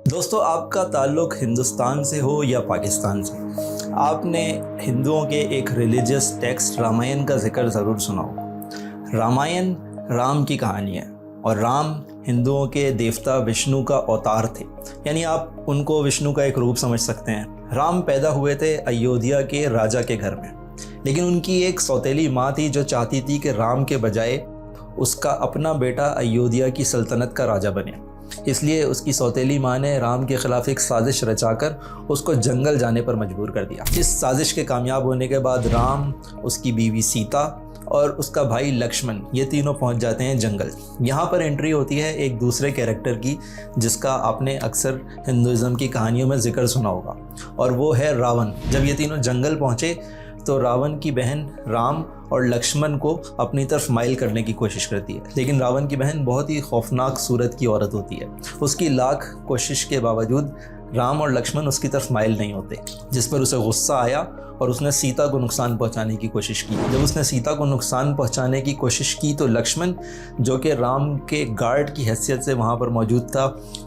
दोस्तों, आपका ताल्लुक़ हिंदुस्तान से हो या पाकिस्तान से, आपने हिंदुओं के एक रिलीजियस टेक्स्ट रामायण का ज़िक्र ज़रूर सुना होगा। रामायण राम की कहानी है और राम हिंदुओं के देवता विष्णु का अवतार थे, यानी आप उनको विष्णु का एक रूप समझ सकते हैं। राम पैदा हुए थे अयोध्या के राजा के घर में, लेकिन उनकी एक सौतेली माँ थी जो चाहती थी कि राम के बजाय उसका अपना बेटा अयोध्या की सल्तनत का राजा बने। इसलिए उसकी सौतेली माँ ने राम के ख़िलाफ़ एक साजिश रचाकर उसको जंगल जाने पर मजबूर कर दिया। इस साजिश के कामयाब होने के बाद राम, उसकी बीवी सीता और उसका भाई लक्ष्मण, ये तीनों पहुंच जाते हैं जंगल। यहाँ पर एंट्री होती है एक दूसरे कैरेक्टर की, जिसका आपने अक्सर हिंदुज़म की कहानियों में ज़िक्र सुना होगा, और वो है रावण। जब ये तीनों जंगल पहुँचे तो रावण की बहन राम और लक्ष्मण को अपनी तरफ माइल करने की कोशिश करती है, लेकिन रावण की बहन बहुत ही खौफनाक सूरत की औरत होती है। उसकी लाख कोशिश के बावजूद राम और लक्ष्मण उसकी तरफ माइल नहीं होते, जिस पर उसे गुस्सा आया और उसने सीता को नुकसान पहुंचाने की कोशिश की। जब उसने सीता को नुकसान पहुंचाने की कोशिश की तो लक्ष्मण, जो कि राम के गार्ड की हैसियत से वहां पर मौजूद था,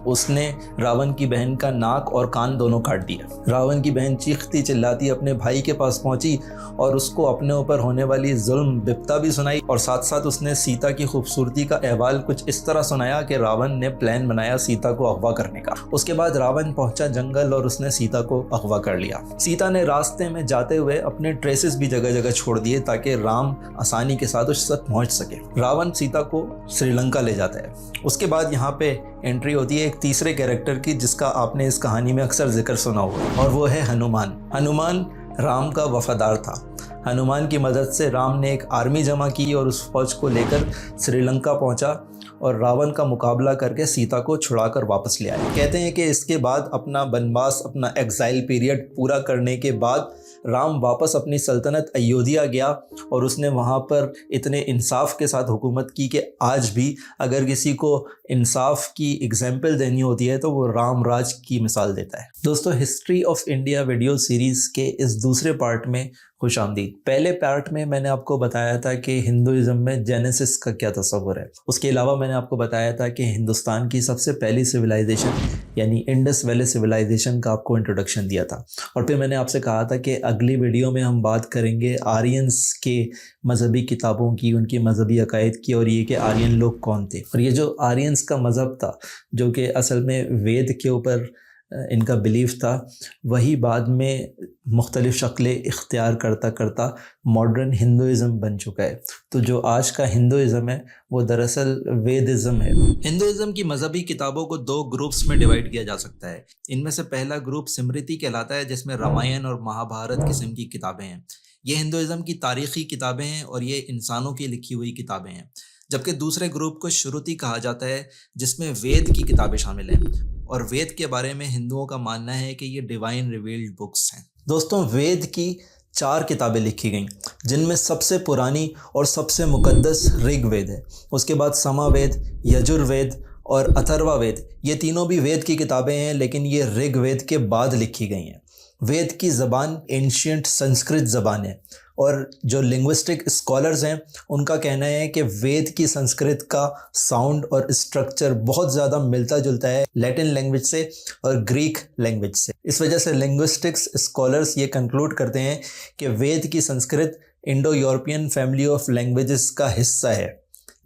उसने रावण की बहन का नाक और कान दोनों काट दिया। रावण की बहन चीखती चिल्लाती अपने भाई के पास पहुंची और उसको अपने ऊपर होने वाली जुल्म बिप्ता भी सुनाई, और साथ साथ उसने सीता की खूबसूरती का अहवाल कुछ इस तरह सुनाया कि रावण ने प्लान बनाया सीता को अगवा करने का। उसके बाद रावण पहुंचा जंगल और उसने सीता को अगवा कर लिया। सीता ने रास्ते में जाते हुए अपने ट्रेसेस भी जगह जगह छोड़ दिए ताकि राम आसानी के साथ उस तक पहुंच सके। रावण सीता को श्रीलंका ले जाता है। उसके बाद यहाँ पे एंट्री होती है एक तीसरे कैरेक्टर की, जिसका आपने इस कहानी में अक्सर जिक्र सुना होगा, और वो है हनुमान। हनुमान राम का वफादार था। हनुमान की मदद से राम ने एक आर्मी जमा की और उस फौज को लेकर श्रीलंका पहुंचा और रावण का मुकाबला करके सीता को छुड़ाकर वापस ले आए। कहते हैं कि इसके बाद अपना वनवास, अपना एग्जाइल पीरियड पूरा करने के बाद राम वापस अपनी सल्तनत अयोध्या गया और उसने वहाँ पर इतने इंसाफ के साथ हुकूमत की कि आज भी अगर किसी को इंसाफ की एग्जाम्पल देनी होती है तो वो राम राज की मिसाल देता है। दोस्तों, history of India video series के इस दूसरे पार्ट में खुश आमदीद। पहले पार्ट में मैंने आपको बताया था कि हिंदुइज्म में जेनेसिस का क्या तस्वर है। उसके अलावा मैंने आपको बताया था कि हिंदुस्तान की सबसे पहली सिविलाइजेशन यानी इंडस वैली सिविलाइजेशन का आपको इंट्रोडक्शन दिया था, और फिर मैंने आपसे कहा था कि अगली वीडियो में हम बात करेंगे आर्यंस के मजहबी किताबों की, उनकी मजहबी अकायद की, और ये कि आर्यन लोग कौन थे। और ये जो आर्यंस का मज़हब था, जो कि असल में वेद के ऊपर इनका बिलीफ था, वही बाद में मुख्तलिफ़ शक्लें इख्तियार करता करता मॉडर्न हिंदुइज़म बन चुका है। तो जो आज का हिंदुइज़म है वो दरअसल वेदिज़म है। हिंदुइज़म की मजहबी किताबों को दो ग्रुप्स में डिवाइड किया जा सकता है। इनमें से पहला ग्रुप स्मृति कहलाता है, जिसमें रामायण और महाभारत किस्म की किताबें हैं। ये हिंदुइज़म की तारीख़ी किताबें हैं और ये इंसानों की लिखी हुई किताबें हैं। जबकि दूसरे ग्रुप को श्रुति कहा जाता है, जिसमें वेद की किताबें शामिल हैं, और वेद के बारे में हिंदुओं का मानना है कि ये डिवाइन रिवील्ड बुक्स हैं। दोस्तों, वेद की 4 किताबें लिखी गईं, जिनमें सबसे पुरानी और सबसे मुकद्दस ऋग्वेद है। उसके बाद सामवेद, यजुर्वेद और अथर्ववेद, ये तीनों भी वेद की किताबें हैं, लेकिन ये ऋग्वेद के बाद लिखी गई हैं। वेद की ज़बान एंशियंट संस्कृत ज़बान है, और जो लिंग्विस्टिक स्कॉलर्स हैं उनका कहना है कि वेद की संस्कृत का साउंड और स्ट्रक्चर बहुत ज़्यादा मिलता जुलता है लैटिन लैंग्वेज से और ग्रीक लैंग्वेज से। इस वजह से लिंग्विस्टिक्स स्कॉलर्स ये कंक्लूड करते हैं कि वेद की Sanskrit Indo European family of languages का हिस्सा है,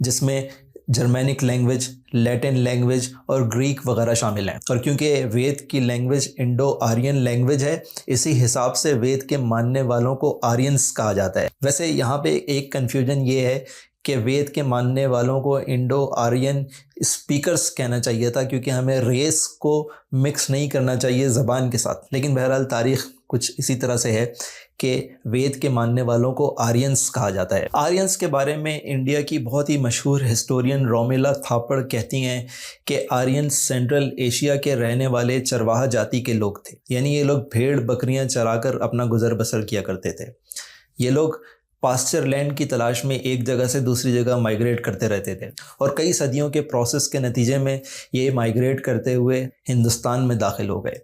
जिसमें जर्मैनिक लैंग्वेज, लैटिन लैंग्वेज और ग्रीक वगैरह शामिल हैं। और क्योंकि वेद की लैंग्वेज इंडो आर्यन लैंग्वेज है, इसी हिसाब से वेद के मानने वालों को आर्यंस कहा जाता है। वैसे यहाँ पे एक कन्फ्यूजन ये है कि वेद के मानने वालों को इंडो आर्यन स्पीकर्स कहना चाहिए था, क्योंकि हमें रेस को मिक्स नहीं करना चाहिए ज़बान के साथ। लेकिन बहरहाल तारीख़ कुछ इसी तरह से है कि वेद के मानने वालों को आर्यंस कहा जाता है। आर्यंस के बारे में इंडिया की बहुत ही मशहूर हिस्टोरियन रोमिला थापड़ कहती हैं कि आर्यंस सेंट्रल एशिया के रहने वाले चरवाहा जाति के लोग थे, यानी ये लोग भेड़ बकरियां चराकर अपना गुजर बसर किया करते थे। ये लोग पास्चर लैंड की तलाश में एक जगह से दूसरी जगह माइग्रेट करते रहते थे, और कई सदियों के प्रोसेस के नतीजे में ये माइग्रेट करते हुए हिंदुस्तान में दाखिल हो गए।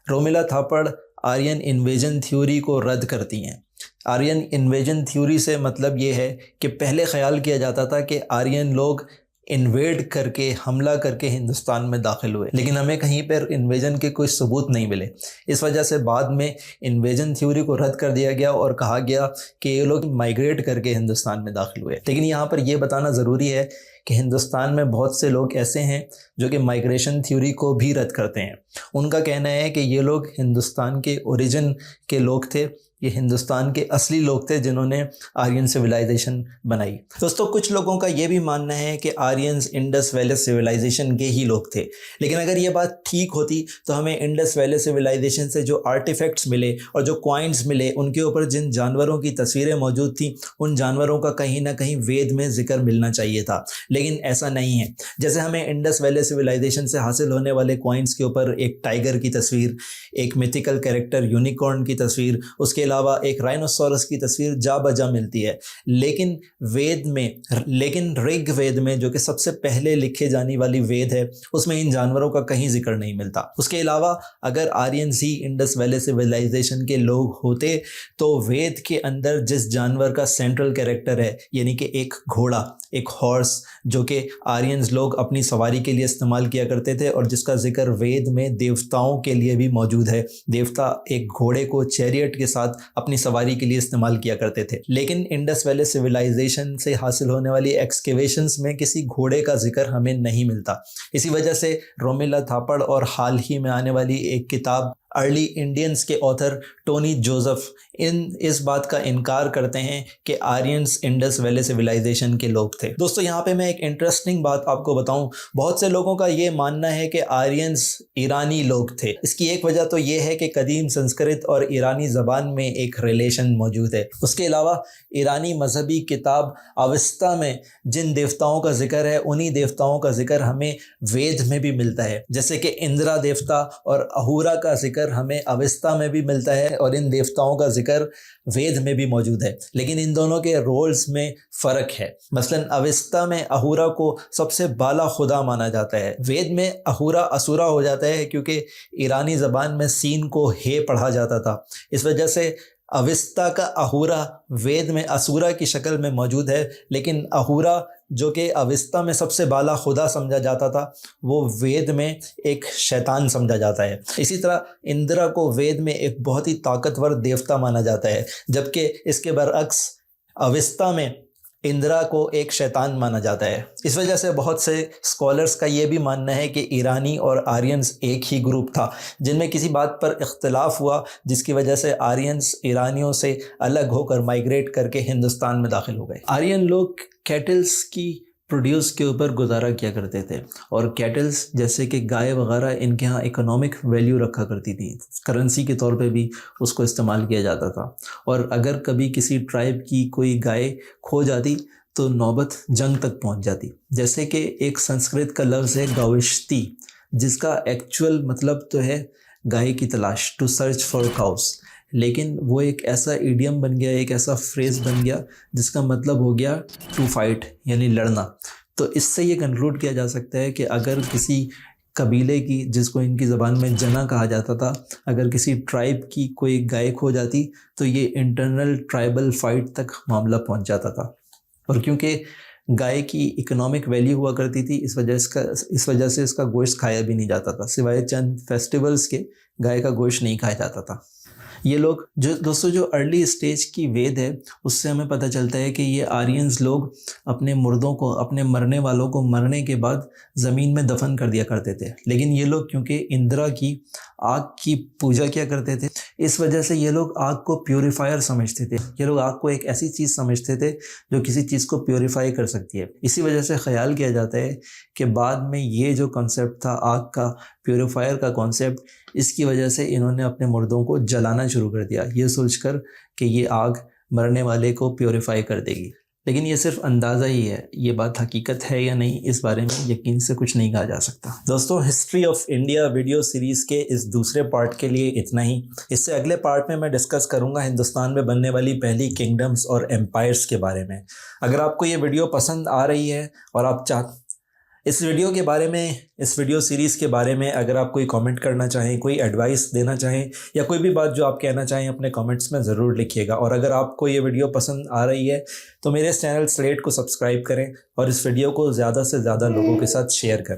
रोमिला थापड़ आर्यन इन्वेजन थ्योरी को रद्द करती हैं। आर्यन इन्वेजन थ्योरी से मतलब ये है कि पहले ख्याल किया जाता था कि आर्यन लोग इन्वेड करके हमला करके हिंदुस्तान में दाखिल हुए, लेकिन हमें कहीं पर इन्वेजन के कोई सबूत नहीं मिले। इस वजह से बाद में इन्वेजन थ्योरी को रद्द कर दिया गया और कहा गया कि ये लोग माइग्रेट करके हिंदुस्तान में दाखिल हुए। लेकिन यहाँ पर यह बताना ज़रूरी है कि हिंदुस्तान में बहुत से लोग ऐसे हैं जो कि माइग्रेशन थ्योरी को भी रद्द करते हैं। उनका कहना है कि ये लोग हिंदुस्तान के ओरिजिन के लोग थे, ये हिंदुस्तान के असली लोग थे जिन्होंने आर्यन सिविलाइजेशन बनाई। दोस्तों, कुछ लोगों का ये भी मानना है कि आर्यंस इंडस वैली सिविलाइजेशन के ही लोग थे, लेकिन अगर ये बात ठीक होती तो हमें इंडस वैली सिविलाइजेशन से जो आर्टिफैक्ट्स मिले और जो कॉइन्स मिले, उनके ऊपर जिन जानवरों की तस्वीरें मौजूद थी, उन जानवरों का कहीं ना कहीं वेद में जिक्र मिलना चाहिए था, लेकिन ऐसा नहीं है। जैसे हमें इंडस वैली सिविलाइजेशन से हासिल होने वाले कॉइन्स के ऊपर एक टाइगर की तस्वीर, एक मिथिकल कैरेक्टर यूनिकॉर्न की तस्वीर, उसके अलावा एक राइनोसोरस की तस्वीर जा बजा मिलती है, लेकिन ऋग वेद में, जो कि सबसे पहले लिखे जाने वाली वेद है, उसमें इन जानवरों का कहीं जिक्र नहीं मिलता। उसके अलावा अगर आर्यंस ही इंडस वैली सिविलाइजेशन के लोग होते तो वेद के अंदर जिस जानवर का सेंट्रल कैरेक्टर है, यानी कि एक घोड़ा, एक हॉर्स, जो कि आर्यंस लोग अपनी सवारी के लिए इस्तेमाल किया करते थे और जिसका जिक्र वेद में देवताओं के लिए भी मौजूद है। देवता एक घोड़े को चैरियट के साथ अपनी सवारी के लिए इस्तेमाल किया करते थे, लेकिन इंडस वैली सिविलाइजेशन से हासिल होने वाली एक्सकेवेशंस में किसी घोड़े का जिक्र हमें नहीं मिलता। इसी वजह से रोमिला थापड़ और हाल ही में आने वाली एक किताब अर्ली इंडियंस के ऑथर टोनी जोसेफ इस बात का इनकार करते हैं कि आर्यंस इंडस वैली सिविलाइजेशन के लोग थे। दोस्तों, यहाँ पे मैं एक इंटरेस्टिंग बात आपको बताऊं, बहुत से लोगों का ये मानना है कि आर्यंस ईरानी लोग थे। इसकी एक वजह तो ये है कि कदीम संस्कृत और ईरानी ज़बान में एक रिलेशन मौजूद है। उसके अलावा ईरानी मजहबी किताब अविस्ता में जिन देवताओं का जिक्र है, उन्हीं देवताओं का जिक्र हमें वेद में भी मिलता है। जैसे कि इंद्रा देवता और अहूरा का जिक्र हमें अविस्ता में भी मिलता है और इन देवताओं का जिक्र वेद में भी मौजूद है, लेकिन इन दोनों के रोल्स में फ़र्क है। मसलन अविस्ता में अहूरा को सबसे बाला खुदा माना जाता है, वेद में अहूरा असुरा हो जाता है क्योंकि ईरानी ज़बान में सीन को हे पढ़ा जाता था। इस वजह से अविस्ता का अहूरा वेद में असुरा की शक्ल में मौजूद है, लेकिन अहूरा जो कि अविस्ता में सबसे बाला खुदा समझा जाता था, वो वेद में एक शैतान समझा जाता है। इसी तरह इंद्रा को वेद में एक बहुत ही ताकतवर देवता माना जाता है, जबकि इसके बरअक्स अविस्ता में इंद्रा को एक शैतान माना जाता है। इस वजह से बहुत से स्कॉलर्स का ये भी मानना है कि ईरानी और आर्यंस एक ही ग्रुप था, जिनमें किसी बात पर इख्तलाफ हुआ, जिसकी वजह से आर्यंस ईरानियों से अलग होकर माइग्रेट करके हिंदुस्तान में दाखिल हो गए। आर्यन लोग कैटल्स की प्रोड्यूस के ऊपर गुजारा किया करते थे और कैटल्स जैसे कि गाय वगैरह इनके यहाँ इकोनॉमिक वैल्यू रखा करती थी, करेंसी के तौर पे भी उसको इस्तेमाल किया जाता था। और अगर कभी किसी ट्राइब की कोई गाय खो जाती तो नौबत जंग तक पहुँच जाती। जैसे कि एक संस्कृत का लफ्ज़ है गविश्ती, जिसका एक्चुअल मतलब तो है गाय की तलाश, टू सर्च फॉर काउस, लेकिन वो एक ऐसा इडियम बन गया, एक ऐसा फ्रेज़ बन गया जिसका मतलब हो गया टू फाइट, यानी लड़ना। तो इससे ये कंक्लूड किया जा सकता है कि अगर किसी कबीले की, जिसको इनकी ज़बान में जना कहा जाता था, अगर किसी ट्राइब की कोई गाय खो जाती तो ये इंटरनल ट्राइबल फाइट तक मामला पहुंच जाता था। और क्योंकि गाय की इकोनॉमिक वैल्यू हुआ करती थी, इस वजह से इसका गोश्त खाया भी नहीं जाता था, सिवाय चंद फेस्टिवल्स के गाय का गोश्त नहीं खाया जाता था। ये लोग जो अर्ली स्टेज की वेद है, उससे हमें पता चलता है कि ये आर्यंस लोग अपने मुर्दों को, अपने मरने वालों को मरने के बाद ज़मीन में दफन कर दिया करते थे। लेकिन ये लोग क्योंकि इंदिरा की आग की पूजा किया करते थे, इस वजह से ये लोग आग को प्योरीफायर समझते थे। ये लोग आग को एक ऐसी चीज़ समझते थे जो किसी चीज़ को प्योरीफाई कर सकती है। इसी वजह से ख्याल किया जाता है कि बाद में ये जो कॉन्सेप्ट था आग का, प्योरीफायर का कॉन्सेप्ट, इसकी वजह से इन्होंने अपने मुर्दों को जलाना शुरू कर दिया, ये सोचकर कि ये आग मरने वाले को प्योरीफाई कर देगी। लेकिन ये सिर्फ अंदाज़ा ही है, ये बात हकीकत है या नहीं, इस बारे में यकीन से कुछ नहीं कहा जा सकता। दोस्तों, history of India video series के इस दूसरे पार्ट के लिए इतना ही। इससे अगले पार्ट में मैं डिस्कस करूंगा हिंदुस्तान में बनने वाली पहली किंगडम्स और एम्पायर्स के बारे में। अगर आपको ये वीडियो पसंद आ रही है और आप इस वीडियो सीरीज़ के बारे में अगर आप कोई कमेंट करना चाहें, कोई एडवाइस देना चाहें या कोई भी बात जो आप कहना चाहें अपने कमेंट्स में ज़रूर लिखिएगा। और अगर आपको ये वीडियो पसंद आ रही है तो मेरे इस चैनल स्लेट को सब्सक्राइब करें और इस वीडियो को ज़्यादा से ज़्यादा लोगों के साथ शेयर करें।